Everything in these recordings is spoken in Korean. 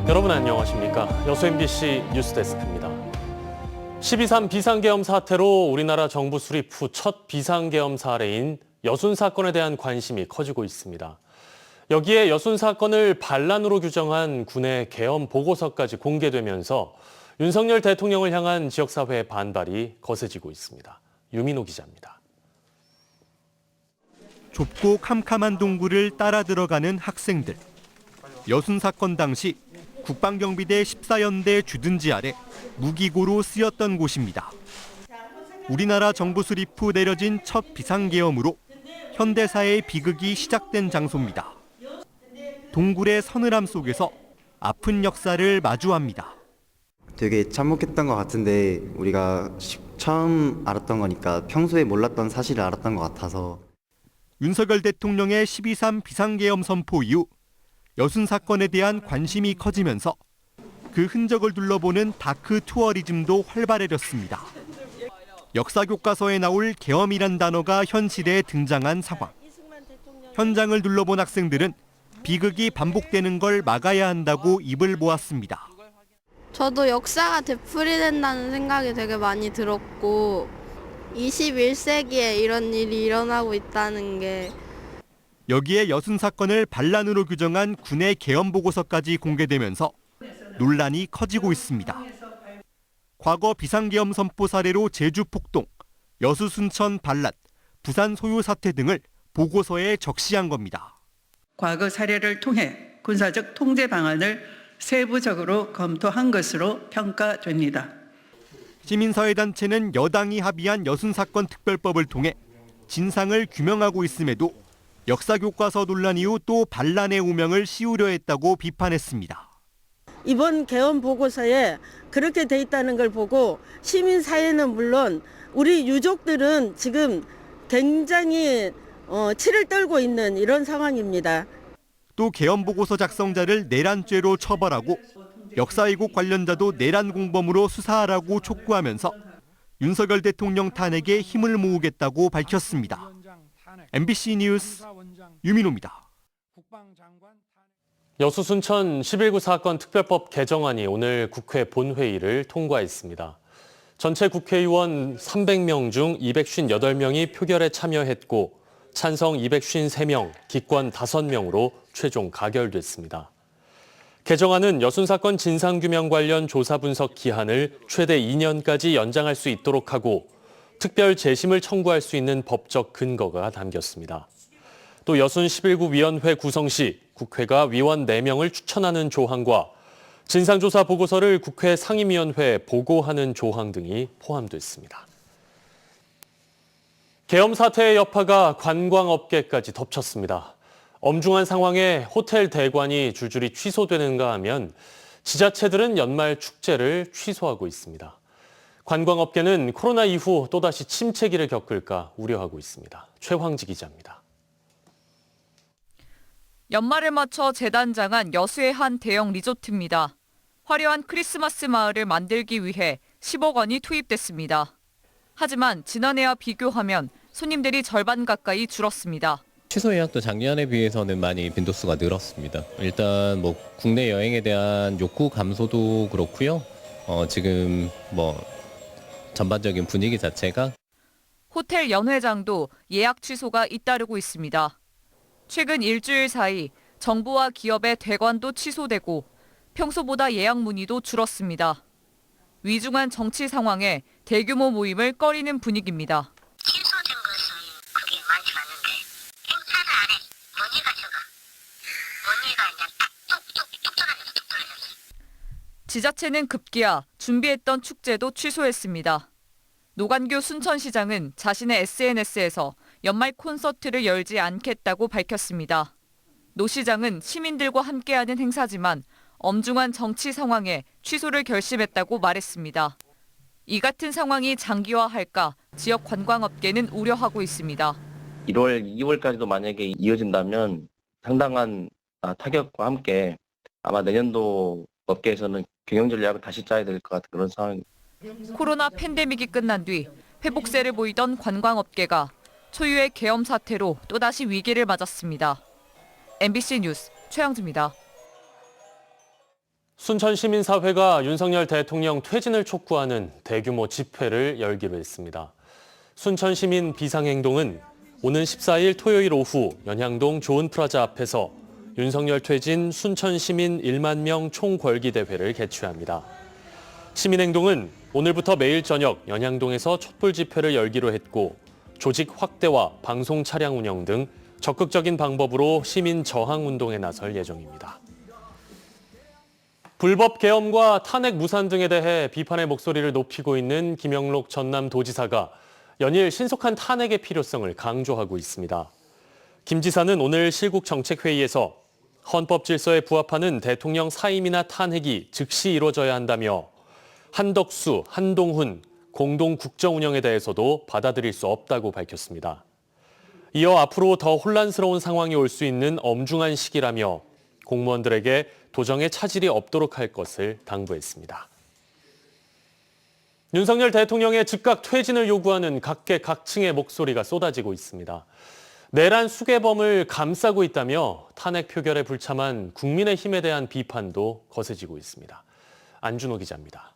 여러분 안녕하십니까? 여수 MBC 뉴스데스크입니다. 12.3 비상계엄 사태로 우리나라 정부 수립 후 첫 비상계엄 사례인 여순 사건에 대한 관심이 커지고 있습니다. 여기에 여순 사건을 반란으로 규정한 군의 계엄 보고서까지 공개되면서 윤석열 대통령을 향한 지역사회의 반발이 거세지고 있습니다. 유민호 기자입니다. 좁고 캄캄한 동굴을 따라 들어가는 학생들. 여순 사건 당시 국방경비대 14연대 주둔지 아래 무기고로 쓰였던 곳입니다. 우리나라 정부 수립 후 내려진 첫 비상계엄으로 현대사의 비극이 시작된 장소입니다. 동굴의 서늘함 속에서 아픈 역사를 마주합니다. 되게 참혹했던 것 같은데 우리가 처음 알았던 거니까 평소에 몰랐던 사실을 알았던 것 같아서. 윤석열 대통령의 12.3 비상계엄 선포 이후 여순 사건에 대한 관심이 커지면서 그 흔적을 둘러보는 다크 투어리즘도 활발해졌습니다. 역사 교과서에 나올 계엄이란 단어가 현실에 등장한 상황. 현장을 둘러본 학생들은 비극이 반복되는 걸 막아야 한다고 입을 모았습니다. 저도 역사가 되풀이된다는 생각이 되게 많이 들었고 21세기에 이런 일이 일어나고 있다는 게 여기에 여순 사건을 반란으로 규정한 군의 계엄 보고서까지 공개되면서 논란이 커지고 있습니다. 과거 비상계엄 선포 사례로 제주 폭동, 여수 순천 반란, 부산 소요 사태 등을 보고서에 적시한 겁니다. 과거 사례를 통해 군사적 통제 방안을 세부적으로 검토한 것으로 평가됩니다. 시민사회단체는 여당이 합의한 여순 사건 특별법을 통해 진상을 규명하고 있음에도 역사교과서 논란 이후 또 반란의 오명을 씌우려 했다고 비판했습니다. 이번 계엄 보고서에 그렇게 돼 있다는 걸 보고 시민사회는 물론 우리 유족들은 지금 굉장히 치를 떨고 있는 이런 상황입니다. 또 계엄 보고서 작성자를 내란죄로 처벌하고 역사왜곡 관련자도 내란 공범으로 수사하라고 촉구하면서 윤석열 대통령 탄핵에 힘을 모으겠다고 밝혔습니다. MBC 뉴스 유민호입니다. 여수 순천 11구 사건 특별법 개정안이 오늘 국회 본회의를 통과했습니다. 전체 국회의원 300명 중 258명이 표결에 참여했고 찬성 253명, 기권 5명으로 최종 가결됐습니다. 개정안은 여순 사건 진상규명 관련 조사 분석 기한을 최대 2년까지 연장할 수 있도록 하고 특별 재심을 청구할 수 있는 법적 근거가 담겼습니다. 또 여순 11구 위원회 구성 시 국회가 위원 4명을 추천하는 조항과 진상조사 보고서를 국회 상임위원회에 보고하는 조항 등이 포함됐습니다. 계엄 사태의 여파가 관광업계까지 덮쳤습니다. 엄중한 상황에 호텔 대관이 줄줄이 취소되는가 하면 지자체들은 연말 축제를 취소하고 있습니다. 관광업계는 코로나 이후 또다시 침체기를 겪을까 우려하고 있습니다. 최황지 기자입니다. 연말을 맞춰 재단장한 여수의 한 대형 리조트입니다. 화려한 크리스마스 마을을 만들기 위해 10억 원이 투입됐습니다. 하지만 지난해와 비교하면 손님들이 절반 가까이 줄었습니다. 취소 예약도 작년에 비해서는 많이 빈도수가 늘었습니다. 일단 국내 여행에 대한 욕구 감소도 그렇고요. 지금 전반적인 분위기 자체가 호텔 연회장도 예약 취소가 잇따르고 있습니다. 최근 일주일 사이 정부와 기업의 대관도 취소되고 평소보다 예약 문의도 줄었습니다. 위중한 정치 상황에 대규모 모임을 꺼리는 분위기입니다. 취소된 것은 그게 많지 않은데 행사를 안 해. 문의가 적어. 문의가 그냥 뚝뚝뚝 떨어졌어. 뚝 떨어졌어. 지자체는 급기야 준비했던 축제도 취소했습니다. 노관규 순천시장은 자신의 SNS에서 연말 콘서트를 열지 않겠다고 밝혔습니다. 노 시장은 시민들과 함께하는 행사지만 엄중한 정치 상황에 취소를 결심했다고 말했습니다. 이 같은 상황이 장기화할까 지역 관광업계는 우려하고 있습니다. 1월, 2월까지도 만약에 이어진다면 상당한 타격과 함께 아마 내년도 업계에서는 경영 전략을 다시 짜야 될 것 같은 그런 상황입니다. 코로나 팬데믹이 끝난 뒤 회복세를 보이던 관광업계가 초유의 계엄 사태로 또다시 위기를 맞았습니다. MBC 뉴스 최영주입니다. 순천시민사회가 윤석열 대통령 퇴진을 촉구하는 대규모 집회를 열기로 했습니다. 순천시민 비상행동은 오는 14일 토요일 오후 연향동 좋은프라자 앞에서 윤석열 퇴진 순천시민 1만 명 총궐기대회를 개최합니다. 시민행동은 오늘부터 매일 저녁 연향동에서 촛불 집회를 열기로 했고 조직 확대와 방송 차량 운영 등 적극적인 방법으로 시민 저항 운동에 나설 예정입니다. 불법 계엄과 탄핵 무산 등에 대해 비판의 목소리를 높이고 있는 김영록 전남도지사가 연일 신속한 탄핵의 필요성을 강조하고 있습니다. 김 지사는 오늘 실국정책회의에서 헌법 질서에 부합하는 대통령 사임이나 탄핵이 즉시 이루어져야 한다며 한덕수, 한동훈 공동 국정 운영에 대해서도 받아들일 수 없다고 밝혔습니다. 이어 앞으로 더 혼란스러운 상황이 올 수 있는 엄중한 시기라며 공무원들에게 도정의 차질이 없도록 할 것을 당부했습니다. 윤석열 대통령의 즉각 퇴진을 요구하는 각계각층의 목소리가 쏟아지고 있습니다. 내란 수괴범을 감싸고 있다며 탄핵 표결에 불참한 국민의힘에 대한 비판도 거세지고 있습니다. 안준호 기자입니다.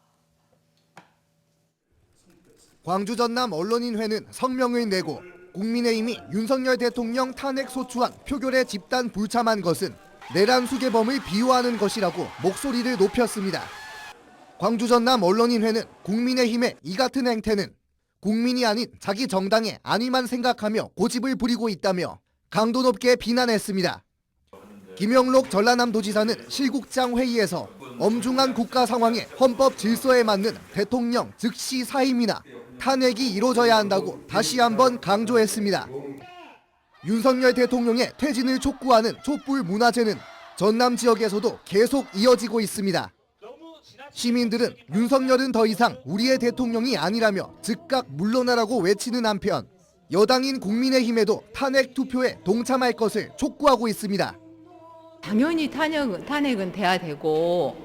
광주 전남 언론인회는 성명을 내고 국민의힘이 윤석열 대통령 탄핵 소추안 표결에 집단 불참한 것은 내란 수괴범을 비호하는 것이라고 목소리를 높였습니다. 광주 전남 언론인회는 국민의힘의 이 같은 행태는 국민이 아닌 자기 정당의 안위만 생각하며 고집을 부리고 있다며 강도 높게 비난했습니다. 김영록 전라남도지사는 실국장 회의에서 엄중한 국가 상황에 헌법 질서에 맞는 대통령 즉시 사임이나 탄핵이 이루어져야 한다고 다시 한번 강조했습니다. 윤석열 대통령의 퇴진을 촉구하는 촛불 문화제는 전남 지역에서도 계속 이어지고 있습니다. 시민들은 윤석열은 더 이상 우리의 대통령이 아니라며 즉각 물러나라고 외치는 한편 여당인 국민의힘에도 탄핵 투표에 동참할 것을 촉구하고 있습니다. 당연히 탄핵은 돼야 되고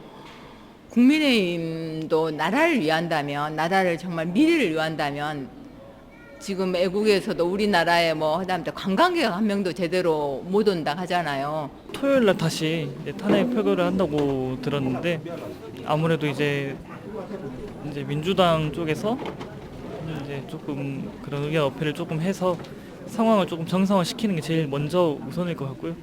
국민의힘도 나라를 위한다면, 나라를 정말 미래를 위한다면 지금 애국에서도 우리나라에 하다못해 관광객 한 명도 제대로 못 온다 하잖아요. 토요일 날 다시 탄핵 표결을 한다고 들었는데 아무래도 이제 민주당 쪽에서 이제 조금 그런 의견 어필을 조금 해서 상황을 조금 정상화시키는 게 제일 먼저 우선일 것 같고요.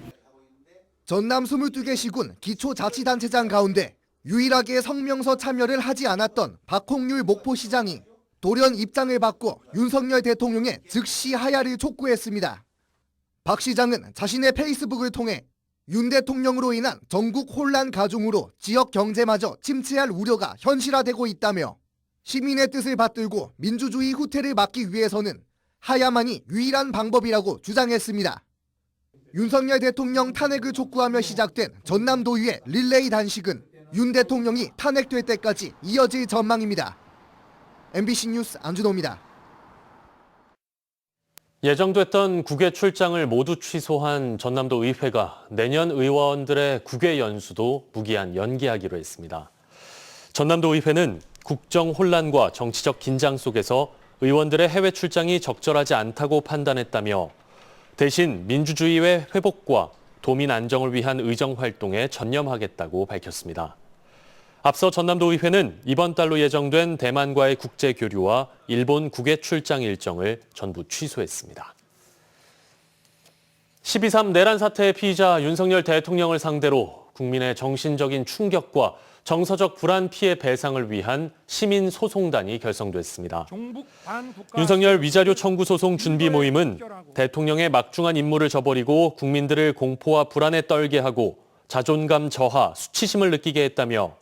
전남 22개 시군 기초자치단체장 가운데 유일하게 성명서 참여를 하지 않았던 박홍률 목포시장이 돌연 입장을 바꿔 윤석열 대통령의 즉시 하야를 촉구했습니다. 박 시장은 자신의 페이스북을 통해 윤 대통령으로 인한 전국 혼란 가중으로 지역 경제마저 침체할 우려가 현실화되고 있다며 시민의 뜻을 받들고 민주주의 후퇴를 막기 위해서는 하야만이 유일한 방법이라고 주장했습니다. 윤석열 대통령 탄핵을 촉구하며 시작된 전남도의회 릴레이 단식은 윤 대통령이 탄핵될 때까지 이어질 전망입니다. MBC 뉴스 안준호입니다. 예정됐던 국외 출장을 모두 취소한 전남도 의회가 내년 의원들의 국외 연수도 무기한 연기하기로 했습니다. 전남도 의회는 국정 혼란과 정치적 긴장 속에서 의원들의 해외 출장이 적절하지 않다고 판단했다며 대신 민주주의의 회복과 도민 안정을 위한 의정 활동에 전념하겠다고 밝혔습니다. 앞서 전남도 의회는 이번 달로 예정된 대만과의 국제 교류와 일본 국외 출장 일정을 전부 취소했습니다. 12.3 내란 사태의 피의자 윤석열 대통령을 상대로 국민의 정신적인 충격과 정서적 불안 피해 배상을 위한 시민소송단이 결성됐습니다. 윤석열 위자료 청구 소송 준비 모임은 대통령의 막중한 임무를 저버리고 국민들을 공포와 불안에 떨게 하고 자존감 저하, 수치심을 느끼게 했다며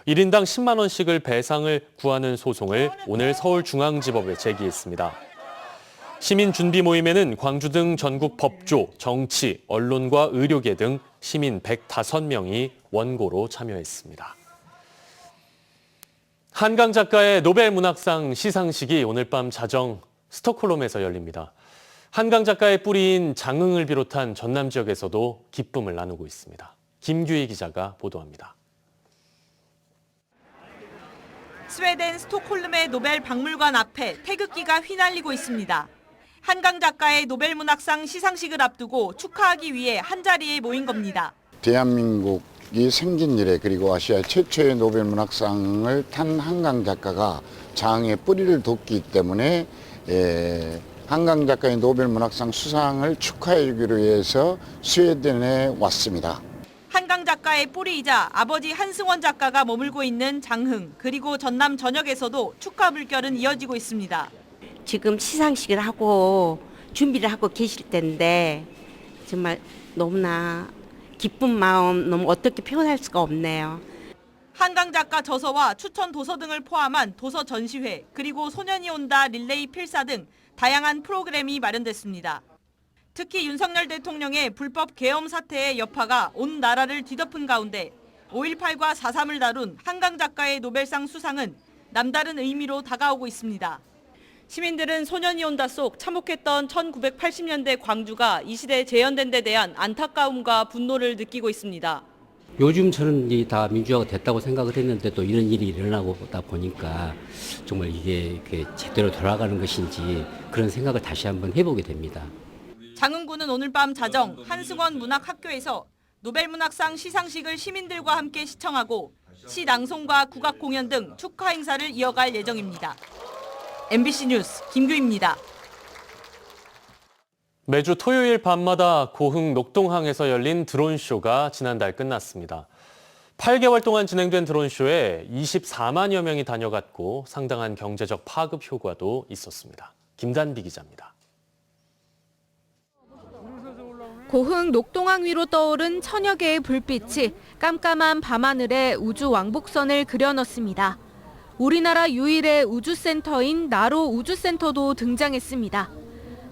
1인당 10만 원씩을 배상을 구하는 소송을 오늘 서울중앙지법에 제기했습니다. 시민 준비 모임에는 광주 등 전국 법조, 정치, 언론과 의료계 등 시민 105명이 원고로 참여했습니다. 한강 작가의 노벨 문학상 시상식이 오늘 밤 자정 스톡홀름에서 열립니다. 한강 작가의 뿌리인 장흥을 비롯한 전남 지역에서도 기쁨을 나누고 있습니다. 김규희 기자가 보도합니다. 스웨덴 스톡홀름의 노벨 박물관 앞에 태극기가 휘날리고 있습니다. 한강 작가의 노벨 문학상 시상식을 앞두고 축하하기 위해 한자리에 모인 겁니다. 대한민국 이 생긴 이래 그리고 아시아 최초의 노벨 문학상을 탄 한강 작가가 장에 뿌리를 뒀기 때문에 한강 작가의 노벨 문학상 수상을 축하해 주기로 해서 스웨덴에 왔습니다. 한강 작가의 뿌리이자 아버지 한승원 작가가 머물고 있는 장흥 그리고 전남 전역에서도 축하 물결은 이어지고 있습니다. 지금 시상식을 하고 준비를 하고 계실 텐데 정말 너무나 기쁜 마음 너무 어떻게 표현할 수가 없네요. 한강 작가 저서와 추천 도서 등을 포함한 도서 전시회 그리고 소년이 온다 릴레이 필사 등 다양한 프로그램이 마련됐습니다. 특히 윤석열 대통령의 불법 계엄 사태의 여파가 온 나라를 뒤덮은 가운데 5.18과 4.3을 다룬 한강 작가의 노벨상 수상은 남다른 의미로 다가오고 있습니다. 시민들은 소년이 온다 속 참혹했던 1980년대 광주가 이 시대에 재현된 데 대한 안타까움과 분노를 느끼고 있습니다. 요즘 저는 다 민주화가 됐다고 생각을 했는데 또 이런 일이 일어나다 보니까 정말 이게 제대로 돌아가는 것인지 그런 생각을 다시 한번 해보게 됩니다. 장흥구는 오늘 밤 자정 한승원 문학학교에서 노벨문학상 시상식을 시민들과 함께 시청하고 시 낭송과 국악 공연 등 축하 행사를 이어갈 예정입니다. MBC 뉴스 김규입니다. 매주 토요일 밤마다 고흥 녹동항에서 열린 드론쇼가 지난달 끝났습니다. 8개월 동안 진행된 드론쇼에 24만여 명이 다녀갔고 상당한 경제적 파급 효과도 있었습니다. 김단비 기자입니다. 고흥 녹동항 위로 떠오른 천여 개의 불빛이 깜깜한 밤하늘에 우주 왕복선을 그려넣습니다. 우리나라 유일의 우주센터인 나로 우주센터도 등장했습니다.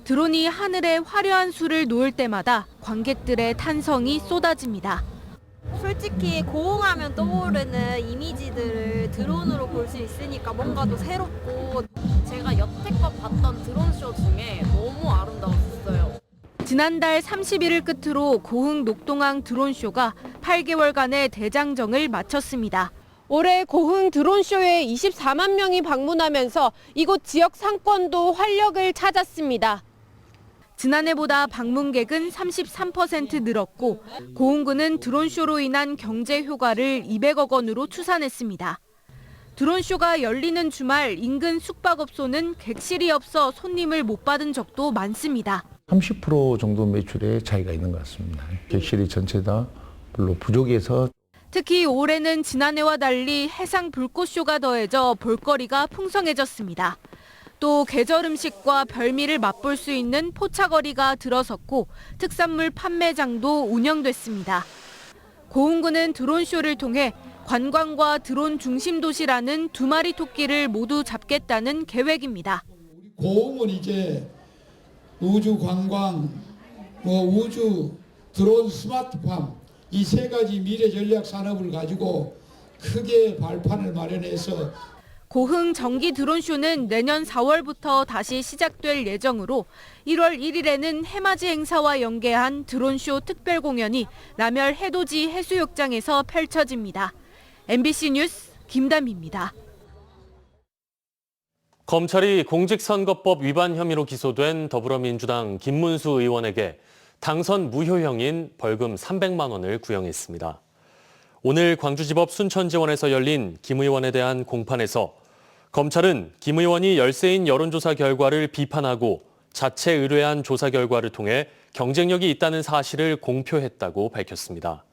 드론이 하늘에 화려한 수를 놓을 때마다 관객들의 탄성이 쏟아집니다. 솔직히 고흥하면 떠오르는 이미지들을 드론으로 볼 수 있으니까 뭔가 더 새롭고 제가 여태껏 봤던 드론쇼 중에 너무 아름다웠어요. 지난달 30일을 끝으로 고흥 녹동항 드론쇼가 8개월간의 대장정을 마쳤습니다. 올해 고흥 드론쇼에 24만 명이 방문하면서 이곳 지역 상권도 활력을 찾았습니다. 지난해보다 방문객은 33% 늘었고 고흥구는 드론쇼로 인한 경제 효과를 200억 원으로 추산했습니다. 드론쇼가 열리는 주말 인근 숙박업소는 객실이 없어 손님을 못 받은 적도 많습니다. 30% 정도 매출에 차이가 있는 것 같습니다. 객실이 전체 다 별로 부족해서 특히 올해는 지난해와 달리 해상 불꽃쇼가 더해져 볼거리가 풍성해졌습니다. 또 계절 음식과 별미를 맛볼 수 있는 포차거리가 들어섰고 특산물 판매장도 운영됐습니다. 고흥구는 드론쇼를 통해 관광과 드론 중심 도시라는 두 마리 토끼를 모두 잡겠다는 계획입니다. 고흥은 이제 우주 관광, 우주 드론 스마트팜 이 세 가지 미래 전략 산업을 가지고 크게 발판을 마련해서 고흥 정기 드론쇼는 내년 4월부터 다시 시작될 예정으로 1월 1일에는 해맞이 행사와 연계한 드론쇼 특별 공연이 남열 해돋이 해수욕장에서 펼쳐집니다. MBC 뉴스 김담희입니다. 검찰이 공직선거법 위반 혐의로 기소된 더불어민주당 김문수 의원에게 당선 무효형인 벌금 300만 원을 구형했습니다. 오늘 광주지법 순천지원에서 열린 김 의원에 대한 공판에서 검찰은 김 의원이 열세인 여론조사 결과를 비판하고 자체 의뢰한 조사 결과를 통해 경쟁력이 있다는 사실을 공표했다고 밝혔습니다.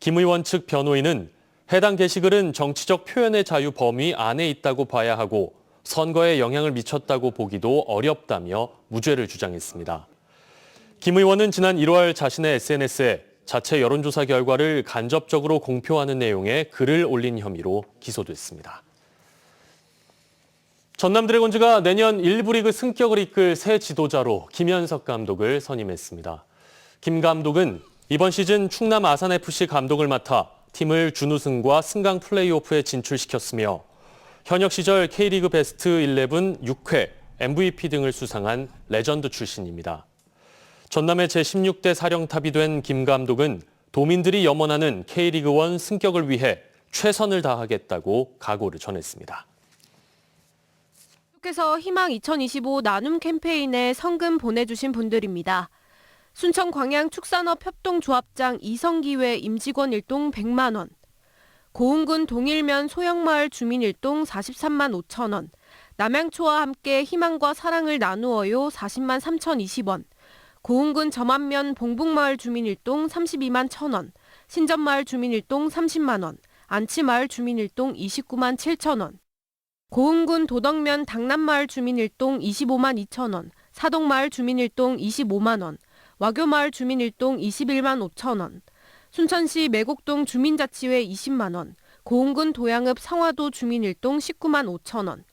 김 의원 측 변호인은 해당 게시글은 정치적 표현의 자유 범위 안에 있다고 봐야 하고 선거에 영향을 미쳤다고 보기도 어렵다며 무죄를 주장했습니다. 김 의원은 지난 1월 자신의 SNS에 자체 여론조사 결과를 간접적으로 공표하는 내용의 글을 올린 혐의로 기소됐습니다. 전남 드래곤즈가 내년 1부 리그 승격을 이끌 새 지도자로 김현석 감독을 선임했습니다. 김 감독은 이번 시즌 충남 아산FC 감독을 맡아 팀을 준우승과 승강 플레이오프에 진출시켰으며 현역 시절 K리그 베스트 11 6회, MVP 등을 수상한 레전드 출신입니다. 전남의 제16대 사령탑이 된 김 감독은 도민들이 염원하는 K리그1 승격을 위해 최선을 다하겠다고 각오를 전했습니다. 계속해서 희망 2025 나눔 캠페인에 성금 보내주신 분들입니다. 순천광양축산업협동조합장 이성기회 임직원 일동 100만 원, 고흥군 동일면 소영마을 주민 일동 43만 5천 원, 남양초와 함께 희망과 사랑을 나누어요 40만 3,020원, 고흥군 점안면 봉북마을 주민 일동 32만 1,000원, 신전마을 주민 일동 30만 원, 안치마을 주민 일동 29만 7천 원, 고흥군 도덕면 당남마을 주민 일동 25만 2천 원, 사동마을 주민 일동 25만 원, 와교마을 주민 일동 21만 5천 원, 순천시 매곡동 주민자치회 20만 원, 고흥군 도양읍 상화도 주민 일동 19만 5천 원,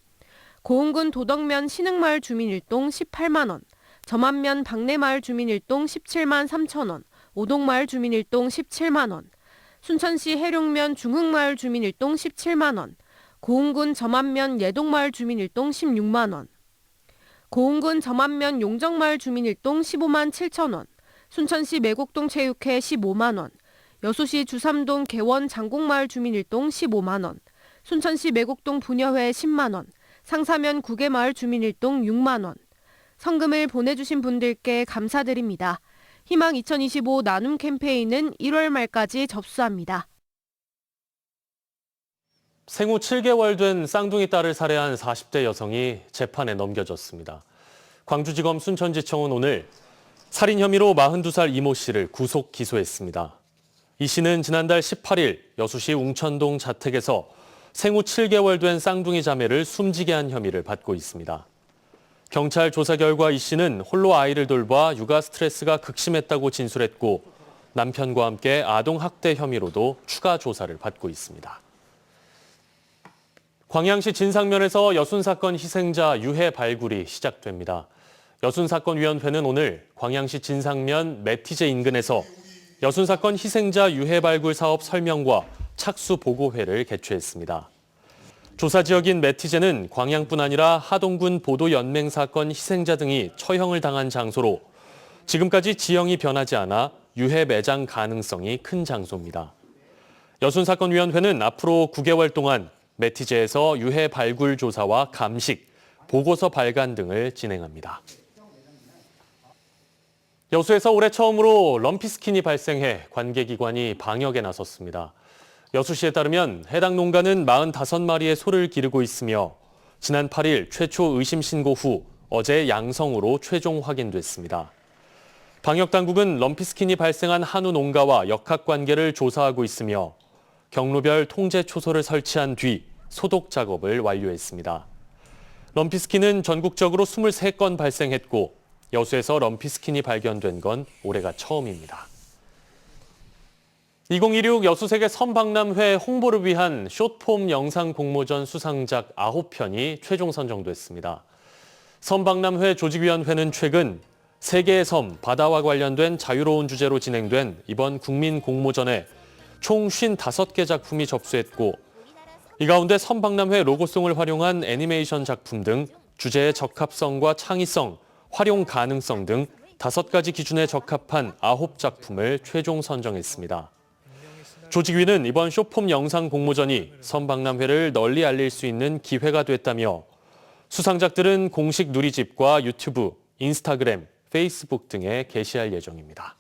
고흥군 도덕면 신흥마을 주민 일동 18만 원, 점안면 박내마을 주민 일동 17만 3천 원, 오동마을 주민 일동 17만 원, 순천시 해룡면 중흥마을 주민 일동 17만 원, 고흥군 점안면 예동마을 주민 일동 16만 원, 고흥군 점안면 용정마을 주민 일동 15만 7천 원, 순천시 매곡동 체육회 15만 원, 여수시 주삼동 개원 장곡마을 주민 일동 15만 원, 순천시 매곡동 부녀회 10만 원, 상사면 구계마을 주민 일동 6만 원. 성금을 보내주신 분들께 감사드립니다. 희망 2025 나눔 캠페인은 1월 말까지 접수합니다. 생후 7개월 된 쌍둥이 딸을 살해한 40대 여성이 재판에 넘겨졌습니다. 광주지검 순천지청은 오늘 살인 혐의로 42살 이모 씨를 구속 기소했습니다. 이 씨는 지난달 18일 여수시 웅천동 자택에서 생후 7개월 된 쌍둥이 자매를 숨지게 한 혐의를 받고 있습니다. 경찰 조사 결과 이 씨는 홀로 아이를 돌봐 육아 스트레스가 극심했다고 진술했고 남편과 함께 아동 학대 혐의로도 추가 조사를 받고 있습니다. 광양시 진상면에서 여순사건 희생자 유해 발굴이 시작됩니다. 여순사건위원회는 오늘 광양시 진상면 매티제 인근에서 여순사건 희생자 유해 발굴 사업 설명과 착수 보고회를 개최했습니다. 조사 지역인 매티제는 광양뿐 아니라 하동군 보도연맹 사건 희생자 등이 처형을 당한 장소로 지금까지 지형이 변하지 않아 유해 매장 가능성이 큰 장소입니다. 여순사건위원회는 앞으로 9개월 동안 매티제에서 유해 발굴 조사와 감식, 보고서 발간 등을 진행합니다. 여수에서 올해 처음으로 럼피스킨이 발생해 관계기관이 방역에 나섰습니다. 여수시에 따르면 해당 농가는 45마리의 소를 기르고 있으며 지난 8일 최초 의심 신고 후 어제 양성으로 최종 확인됐습니다. 방역당국은 럼피스킨이 발생한 한우 농가와 역학관계를 조사하고 있으며 경로별 통제 초소를 설치한 뒤 소독 작업을 완료했습니다. 럼피스킨은 전국적으로 23건 발생했고 여수에서 럼피스킨이 발견된 건 올해가 처음입니다. 2016 여수세계 선박람회 홍보를 위한 숏폼 영상 공모전 수상작 9편이 최종 선정됐습니다. 선박람회 조직위원회는 최근 세계의 섬, 바다와 관련된 자유로운 주제로 진행된 이번 국민 공모전에 총 55개 작품이 접수했고 이 가운데 선박람회 로고송을 활용한 애니메이션 작품 등 주제의 적합성과 창의성, 활용 가능성 등 5가지 기준에 적합한 9작품을 최종 선정했습니다. 조직위는 이번 숏폼 영상 공모전이 선박람회를 널리 알릴 수 있는 기회가 됐다며 수상작들은 공식 누리집과 유튜브, 인스타그램, 페이스북 등에 게시할 예정입니다.